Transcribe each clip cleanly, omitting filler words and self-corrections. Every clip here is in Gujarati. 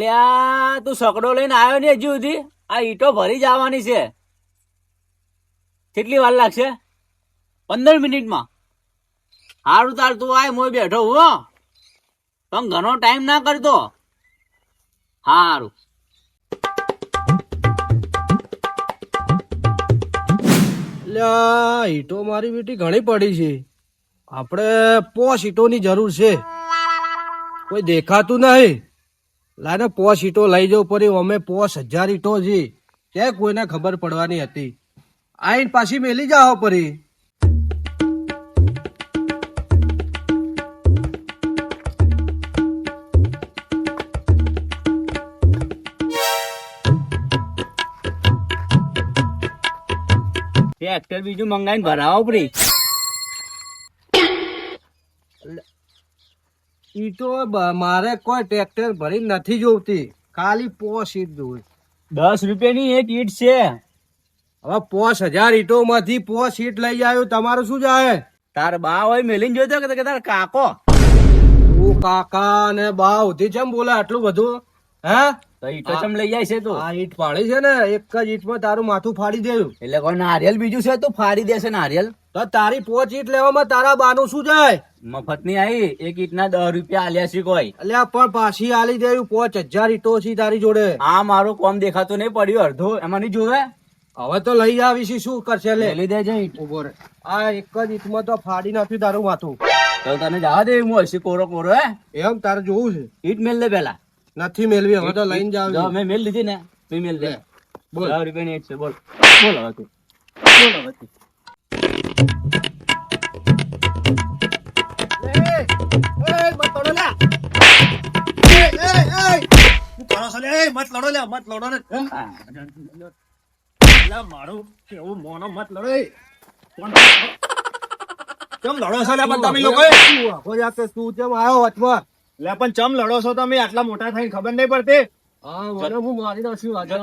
અલ્યા તું સકડો લઈને આવ્યો ને હજુ સુધી? આ ઈટો ભરી જવાની છે. કેટલી વાર લાગશે? 15 મિનિટમાં. હારું તાર તું આય, મોય બેઠો હું હો. પણ ઘણો ટાઈમ ના કરતો. હારું. અલ્યા ઈટો મારી બેટી ઘણી પડી છે. આપણે 5 ઈટોની જરૂર છે. કોઈ દેખાતું નહીં. લાને 5 ઈટો લઈ જવું પડી. અમે 5000 ઈટો છે. ક્યાં કોઈને ખબર પડવાની હતી. આઈને પાછી મેલી જાઓ પડી. ટ્રેક્ટર બીજું મંગાવીને ભરાવો પડી. ઈટો મારે કોઈ ટ્રેક્ટર ભરી નથી જોવતી. ખાલી 5 ઈટ જોવે. 10 રૂપિયાની એક ઈટ છે. હવે 5000 ઈટો માંથી 5 ઈટ લઈ આવ્યો. તમારું શું જાય? તાર બા હોય મેલીને જોતો કે તાર કાકો? તું કાકા ને બા ઉધી ચમ બોલે આટલું બધું? હે તો ઈટો ચમ લઈ જાય છે તું? આ ઈટ ફાડી છે ને, એક જ ઈટમાં તારું માથું ફાડી દેવું. એટલે કોઈ નારિયેલ બીજું છે તો ફાડી દેશે નારિયેલ. તો તારી 5 ઈટ લેવામાં તારા બાનું શું જાય? મફત ની આવી. એક ઈટ ના 10 રૂપિયા આલ્યા છે કોઈ. અલ્યા પણ પાછી આલી દેવું. 5000 ઈટો છે તારી જોડે. આ મારું કોમ દેખાતું નહીં પડ્યું અડધું એમાં નહીં જોવે. હવે તો લઈ આવીશી. શું કરશે? લઈ દેજે ઈટ. ઉભો રે. આ એક જ ઈટમાં તો ફાડી નાખ્યું તારું માથું. તો તને જવા દે હું હશે કોરો કોરો હે. એમ તારે જોવું છે? ઈટ મેલ દે પેલા. નથી મેળવી. હવે તો લઈને જો જાવ. મેં મેલ લીધી ને તું મેલ દે. બોલ. 10 રૂપિયાની ઈટ છે. બોલ બોલ હવે તું. બોલ હવે તું. તું કેમ આવ્યો વચમાં? પણ ચમ લડો છો તમે આટલા મોટા થઈને? ખબર નહીં પડતી? હા મને હું મારી નાખ્યું આજે.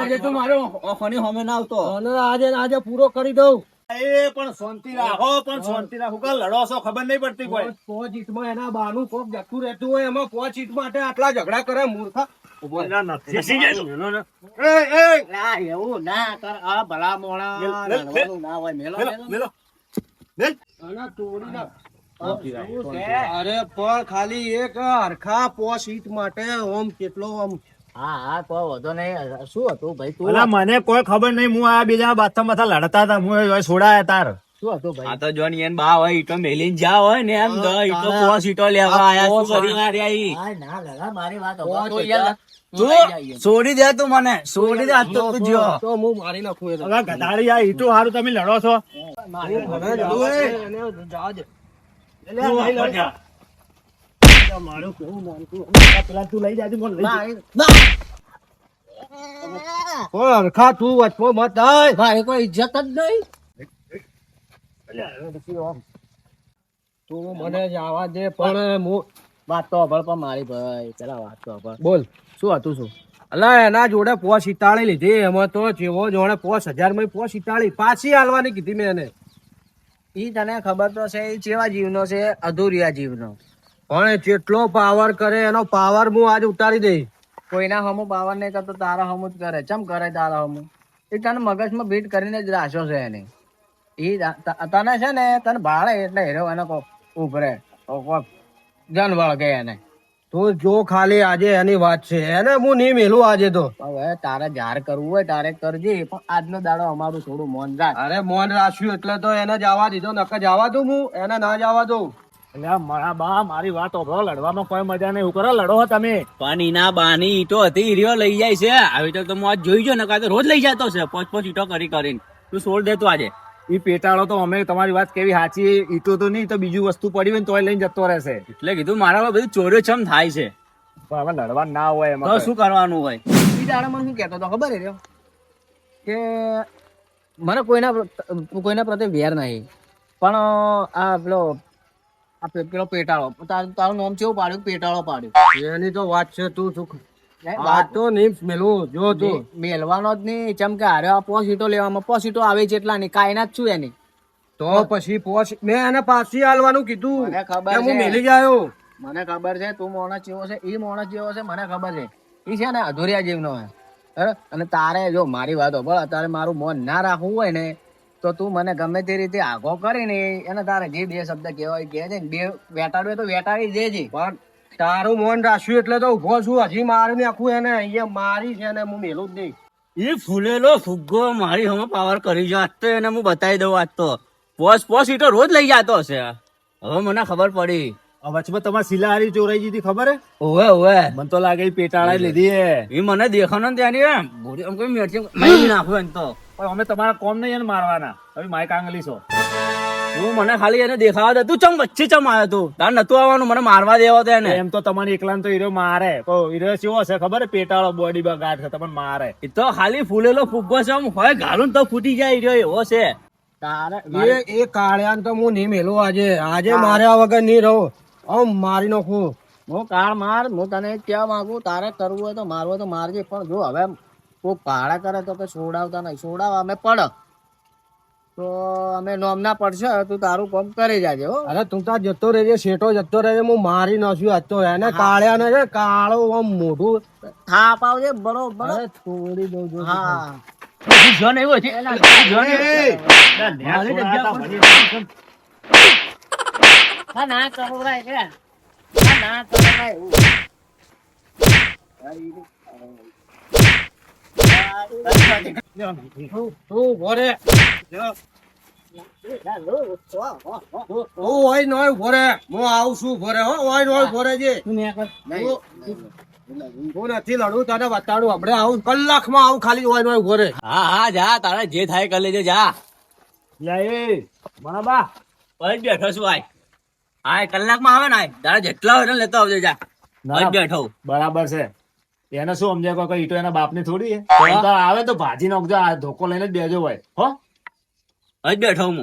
આજે તું મારો ઓખોની હોમે ના આવતો. અને આજે ને આજે પૂરો કરી દઉં. એ પણ શાંતિ રાખો, પણ શાંતિ રાખો. કે લડો છો ખબર નહીં પડતી કોઈ? 5 ઈટમાં એના બાનું કોક જતું રહેતું હોય. એમાં 5 ઈટ માટે આટલા ઝઘડા કરે મૂર્ખા. એવું ના કર. આ ભલા મોણા લડવાનું ના હોય. મેલો મેલો. અને તોડી નાખ. અરે પણ ખાલી એક હરખા 5 ઈટ માટે ઓમ કેટલો ઓમ. હા હા કોઈ વધો નહીં. શું હતું ભાઈ તું? અલા મને કોઈ ખબર નહીં. હું આ બીજા બાથમ માં લડતા હતા. હું છોડાયા તાર. શું હતું ભાઈ? આ તો જો ને બા હોય ઈટો મેલીને જા હોય ને એમ ઈટો 5 ઈટો લેવા આયા. શું કરી મારી આઈ? ના લગા મારી વાત તો યાર છોડી દે તું મને. છોડી દે. આજ તો તું જો તો હું મારી નાખું. અલા ગધાડી આ ઈટું હારું તમે લડો છો. પેલા તું લઈ જાય મને હરખા તું વચમાં મત આય. મારે કોઈ ઇજ્જત જ નહીં. તું મને જવા દે. પણ હું વાત તો અભળ પણ મારી ભાઈ પેલા વાત તો અભળ. બોલ. શું હતું શું? અલા એના જોડે 5 ઈટાળી લીધી. એમાં તો જેવો જોડે 5000 માં 5 ઈટાળી પાછી હાલવાની કીધી મેં એને. ઈ તને ખબર તો છે ઈ ચેવા જીવનો છે? અધૂરિયા જીવનો. પણ જેટલો પાવર કરે એનો પાવર હું આજ ઉતારી દઈ. કોઈના હમું પાવર નહીં કરતો, તારા હમું જ કરે. ચમ કરે તારા હમું? એ તને મગજમાં બીટ કરીને જ રાખ્યો છે એને. ઈ તને છે ને તને ભાડે એટલે હેરો એને ઉભરે જન વળગે એને. તું જો ખાલી આજે એની વાત છે. એને હું નહીં મેલું આજે તો. હવે તારે જાર કરવું હોય તારે કરજે, પણ આજનો દાડો અમારું થોડું મોન રાખ. અરે મોન રાખ્યું એટલે તો એને જવા દીધો. નકર જવા દઉં હું? એને ના જવા દઉં. એટલે મારા બા મારી વાત ઓભળો. લડવામાં કોઈ મજા નહીં. કરો લડો તમે. પણ ઈના બાની ઈટો હતી હીરો લઈ જાય છે. આવી તો હું આજ જોઈ જો ને કાં તો રોજ લઈ જતો છે 5 ઈટો કરી કરીને. તું છોડ દે તું આજે. ઈ પેટાળો તો અમે તમારી વાત કેવી સાચી. ઈટો તો નહીં તો બીજું વસ્તુ પડી હોય તોય લઈને જતો રહેશે. એટલે કીધું મારા બધું ચોર્યો ચમ થાય છે. પણ હવે લડવા ના હોય એમાં તો શું કરવાનું હોય? ઈ દાડે મને શું કહેતો હતો ખબર છે કે મને કોઈના પ્રત્યે વેર નહીં, પણ આ પેલો પેટાળો તારું નામ કેવું પાડ્યું? પેટાળો પાડ્યું. એની તો વાત છે. તું શું વાત તો નહીં મેલું. જો તું મેલવાનો જ નહીં. ચમ કે હારે આ 5 ઈટો લેવામાં 5 ઈટો આવે છે એટલા નહીં કાયના જ છું એની. તો પછી મેં એને પાછી હાલવાનું કીધું. મને ખબર કે હું છે. મેલી જાયો. મને ખબર છે તું માણસ જેવો છે ઈ માણસ જેવો છે મને ખબર છે ઈ છે ને અધૂરિયા જીવનો છે બરાબર? અને તારે જો મારી વાત હોભળ તારે મારું મન ના રાખવું હોય ને તો તું મને ગમે તે રીતે આગો કરીને એને તારે જે બે શબ્દ કહેવાય કહે છે ને બે વેટાડવે તો વેટાડી દેજે. પણ તારું મોન રાખ્યું એટલે તો ઉભો છું. હજી મારી નાખું એને અહીંયા મારી છે ને હું મેલું જ નહીં. એ ફૂલેલો ફુગ્ગો મારી હમે પાવર કરી જો આજ તો એને હું બતાવી દઉં. આજ તો પોસ ઈટો રોજ લઈ જતો હશે. હવે મને ખબર પડી. વચમાં તમારે શિલાહારી ચોરાઈ ગઈ હતી ખબર હે? ઓવે ઓવે મને તો લાગે ઈ પેટાળા લીધી હે. એ મને દેખાનો ને ત્યાંની એમ ભૂરી એમ કોઈ મેરચી મારી નાખું એમ તો. પણ અમે તમારા કોમ નહીં એને મારવાના. હવે માય કાંગલી છો. હું મને ખાલી એને દેખાવા દે. તું ચમ વચ્ચે ચમ આવ્યો તું? તાર નતું આવવાનું મને મારવા દેવો તો એને. એમ તો તમારી એકલાને તો હીરો મારે. તો હીરો કેવો હશે ખબર હે? પેટાળો બોડી બગાડ છે તમને મારે. એ તો ખાલી ફૂલેલો ફુગ્ગો છે. આમ હોય ઘાલું ને તો ફૂટી જાય રહ્યો એવો છે. તારે એ કાળિયાને તો હું નહીં મેલું આજે માર્યા વગર નહીં રહું. આમ મારી નાખું. હું કાળ માર હું તને જ કહેવા માંગુ તારે કરવું હોય તો મારવું હોય તો મારજે પણ જો હવે કોઈ ભાડા કરે તો કે છોડાવતા નહીં છોડાવવા અમે પડ તો અમે નોમના પડશે તું તારું કામ કરી જાજે હો. અરે તું તાર જતો રહેજે શેઠો જતો રહેજે. હું મારી નાખ્યું આજ તો એને કાળિયાને છે કાળો આમ મોઢું થાપ આવજે બરોબર અરે છોડી દઉં જો. હા જો ને એવું છે. ના કરો ભાઈ કે ના કરો ભાઈ તું ઉભો રે. ઓય નોય ઉભો રે. હું આવું છું ઉભો રે. હો ઓય નોય ઉભો રહેજે. હું નથી લડું તને બતાડું હમણાં આવું કલાકમાં આવું ખાલી ઓય નોય ઉભો રે. હા હા જા તારે જે થાય કરી લેજે જા. બરાબર પજ બેઠો છું આય. આય કલાકમાં આવે ને આય તારે જેટલા હોય ને લેતો આવજે જા. પજ બેઠો. બરાબર છે. એને શું સમજ્યા કોઈ ઈટો એના બાપની થોડી હે? તો આવે તો ભાજી નાખજો. આ ધોકો લઈને જ બેજો ભાઈ. હો પજ બેઠો હું.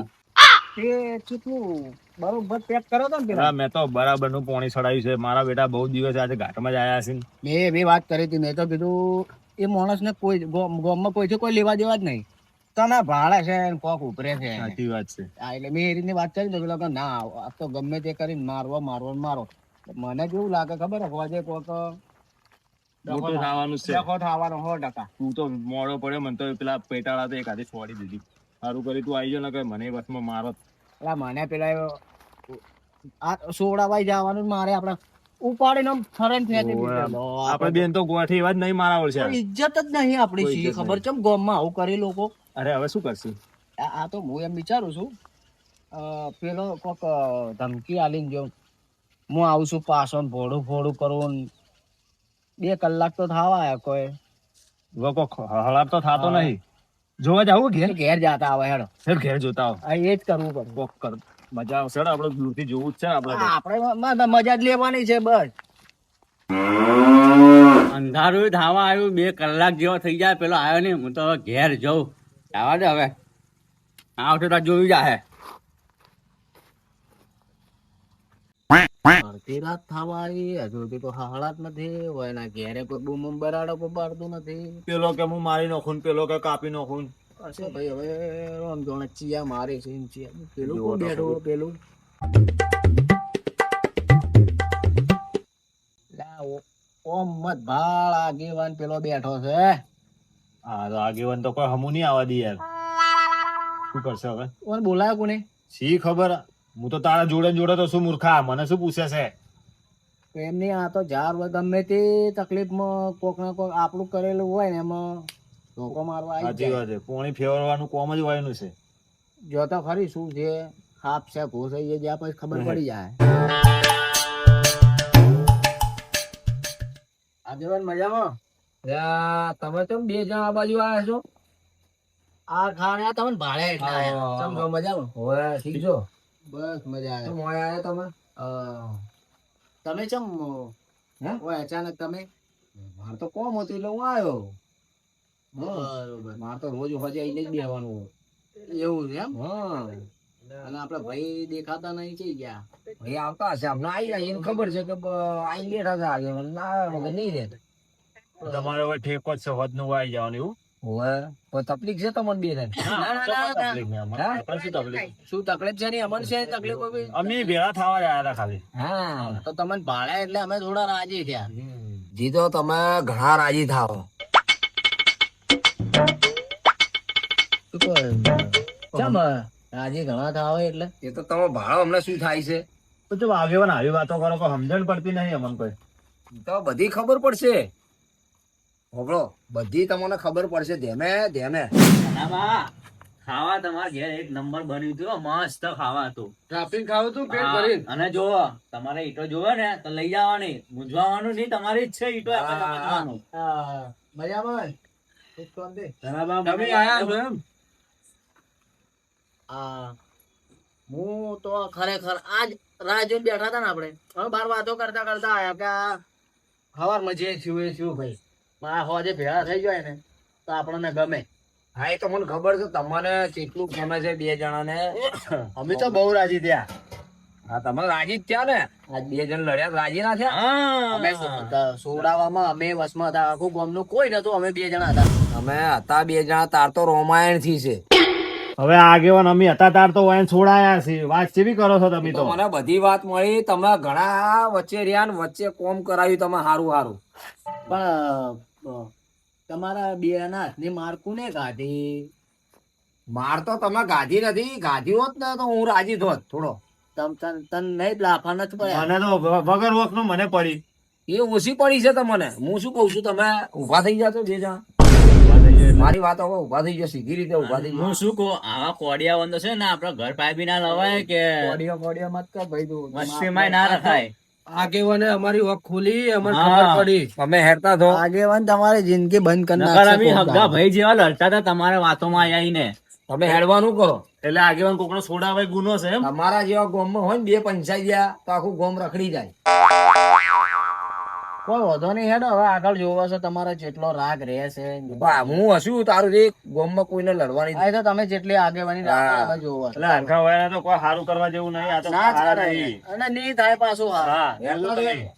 તે તું બરોબર પેક કરો તો ને પેલા મેં તો બરાબર નું પોણી ચડાવ્યું છે. મારા બેટા બહુ દિવસ આજે ઘાટમાં જ આયા છે. મેં બી વાત કરી હતી મેં તો કીધું એ માણસને કોઈ ગામમાં કોઈથી કોઈ લેવા દેવા જ નહીં તને ભાડે છે ને કોક ઉપરે છે સાચી વાત છે. હા એટલે મેં એ રીતની વાત કરી તો પેલો કે ના આ તો ગમે તે કરીને મારો ને મારો મને કેવું લાગે ખબર હે હોજે કોક મોટું થવાનું છે. ડખો થવાનો 100%. તું તો મોડો પડ્યો. મને તો પેલા પેટાળા તો એક હાથે છોડી દીધી. સારું કરી તું આવી ગયો ને કે મને બસમાં મારો. એટલે મને પેલા આ સોડાવાઈ જવાનું જ મારે આપણે ઉપાડીને આમ ફરેન ફેંકી દીધો. આપડે બેન તો ગોઠી એવા જ નહીં મારા કોઈ છે. ઇજ્જત જ નહીં આપણી કોઈ છીએ ઇજ્જત ખબર છે ગામમાં આવું કરે લોકો. અરે હવે શું કરશું? આ તો હું એમ વિચારું છું પેલો કોક ધમકી આલીને જો હું આવું છું પાછો ને ભોળું ફોડું કરું ને 2 કલાક તો થવા આયા કોઈ લોકો હલાર તો થતો નહીં. જોવા જાવું ઘેર ઘેર જાતા આવે હેડો હેડ ઘેર જોતા આવો. આ એ જ કરવું પડે કોક કર મજા આવશે. હેડ આપડે દૂરથી જોવું જ છે. આપડે આપણે મજા જ લેવાની છે બસ. અંધારું ધાવા આવ્યું 2 કલાક જેવો થઈ જાય પેલો આવ્યો નહીં. હું તો હવે ઘેર જઉં. જવા દે હવે. આવતો તો જોયું જાહે. અડધી રાત થવા આવી હજુ સુધી તો હાળા જ નથી હોય ના ઘેરે કોઈ બૂમ બરાડો કોઈ બારતું નથી. પેલો કે હું મારી નાખું ને પેલો કે કાપી નાખું. હશે ભાઈ હવે આમ જોણે ચિયા મારી છે ને ચિયા પેલું જુઓ કોણ તો બેઠું ખરું. પેલું લા, ઓમ મત ભાળ આગેવાન પેલો બેઠો છે. હા તો આગેવાન તો કોઈ હમું નહીં આવવા દે યાર. શું કરશે હવે? કોણ બોલાયો કોને? શી ખબર. હું તો તારા જોડે ને જોડે તો શું મૂર્ખા મને શું પૂછે છે? એમની આ તો ઝાર હોય ગમે તે તકલીફમાં કોક ના કોક આપણું કરેલું હોય ને એમાં ધોકો મારવા આવી સાચી વાત છે. પોણી ફેરવવાનું કોમ જ હોયનું છે. જો તો ખરી શું છે હાપ છે ભૂસ છે જ્યાં પછી ખબર પડી જાય. આગેવાન મજામાં? તમે કેમ 2 જણા આ બાજુ આવ્યા છો? આ ખાણે તમને ભાડે એટલે આયા. હા. સમજો મજામાં? હવે ઠીક છો? બસ મજા આવે. કેમ ઓય આયા તમે? તમે ચમ હે? ઓય અચાનક તમે? મારે તો કોમ હતું એટલે હું આવ્યો. બરોબર મારે તો રોજ હોજે આઈને જ બેહવાનું હોય. એવું છે એમ? હા અને આપડે ભાઈ દેખાતા નહીં છે ગયા. ભાઈ આવતા હશે હમણાં આવી જાય એને ખબર છે કે આઈ બેઠા છે આગળ ના આવ્યા વગર નહીં રહે. તમારે હવે ઠેકો જ છે. હોદ નું આવી જવાનું એવું. ઓવે કોઈ તકલીફ છે તમને બે જણ શું તકલીફ છે નહીં અમને છે તકલીફ કોઈ બી? અમે ભેળા થવા આવ્યા હતા ખાલી. હા તો તમને ભાડ્યા એટલે અમે થોડા રાજી થયા. જીતો તમે ઘણા રાજી થાવ ચમ રાજી ઘણા થાવ એટલે એ તો તમે ભાડો હમણાં શું થાય છે તો જો આગેવાન આવી વાતો કરો કોઈ સમજણ પડતી નહીં અમને કોઈ. તો બધી ખબર પડશે હોબળો બધી તમને ખબર પડશે ધેમે ધેમે ના બા ખાવા તમારા ઘેર એક નંબર બન્યું હતું હો, મસ્ત ખાવા હતું. ટ્રાફિક ખાવું તું હા, અને જો તમારે ઈટો જોવે ને તો લઈ જવાની, મૂંઝવાનું નહીં, તમારી જ છે ઈટો આપણે સમજવાનું. મજામાં તમે આયા છો એમ હું તો ખરેખર આજ રાહ જોઈને બેઠા હતા ને આપણે હવે બાર વાતો કરતા કરતા આયા કે આ સવારમાં જે થયું એ થયું ભાઈ આ હોજે ભેળા થઈ જાય ને તો આપણને ગમે. હા એ તો મને ખબર છે તમને કેટલું ગમે છે બે જણાને અમે તો બહુ રાજી થયા. હા તમે રાજી જ થયા ને આજ બે જણ લડ્યા તો રાજી ના થયા હા. અમે સોડાવામાં અમે વસમાં હતા આખું ગામનું કોઈ નતું અમે બે જણા હતા. અમે હતા બે જણા તાર તો રોમાયણ થી છે હવે આગેવાન અમે હતા તાર તો વાયન છોડાયા છે. વાત કેવી કરો છો તમે તો તો? મને બધી વાત મળી તમે ઘણા વચ્ચે રહ્યા ને વચ્ચે કોમ કરાવ્યું તમે હારું હારું પણ તમારા બે ના હાથની માર કોને કાઢી? માર તો તમે ગાધી નથી ગાધી હોત ને તો હું રાજી થોત થોડો તન નહીં લાફા નથી પડ્યા? મને તો વગર વખ નું મને પડી. એ ઓછી પડી છે તમને હું શું કઉ છું તમે ઉભા થઈ જાજો બે જણા મારી વાત હવે ઉભા થઈ જાય સીધી રીતે ઉભા થઈ હું શું કહું, આવા કોડિયા બંધો છે ને આપડા ઘર પાસે બી ના લવાય કે કોડિયો મત કર ભાઈ તું. મસ્તીમાં ના રખાય. આગેવાને અમારી વખ ખોલી અમને હા. ખબર પડી અમે હેરતા થો આગેવાન તમારી જિંદગી બંધ કરી નકર અમે નાખશે. હગા ભાઈ જેવા લડતા હતા તમારા વાતોમાં આવીને. તમે હેડવાનું કરો એટલે આગેવાન કોકનો છોડાવાય ગુનો છે એમ? તમારા જેવા ગોમમાં હોય ને બે પંચાયત ગયા તો આખું ગોમ રખડી જાય કોઈ વધો નહીં હેડો હવે આગળ જોવો છે તમારે જેટલો રાગ રહે છે. બા, હું હશું તારું જે ગોમમાં કોઈને લડવાની આ તો તમે જેટલી આગેવાની રાખો હવે જોવો છે. એટલે હરખા વાળા તો કોઈ સારું કરવા જેવું નહીં. આ તો ના સારા ચાલે. નહીં. અને નહીં થાય પાછું હારું. હા હેડતા એવું તો રહે. નહીં.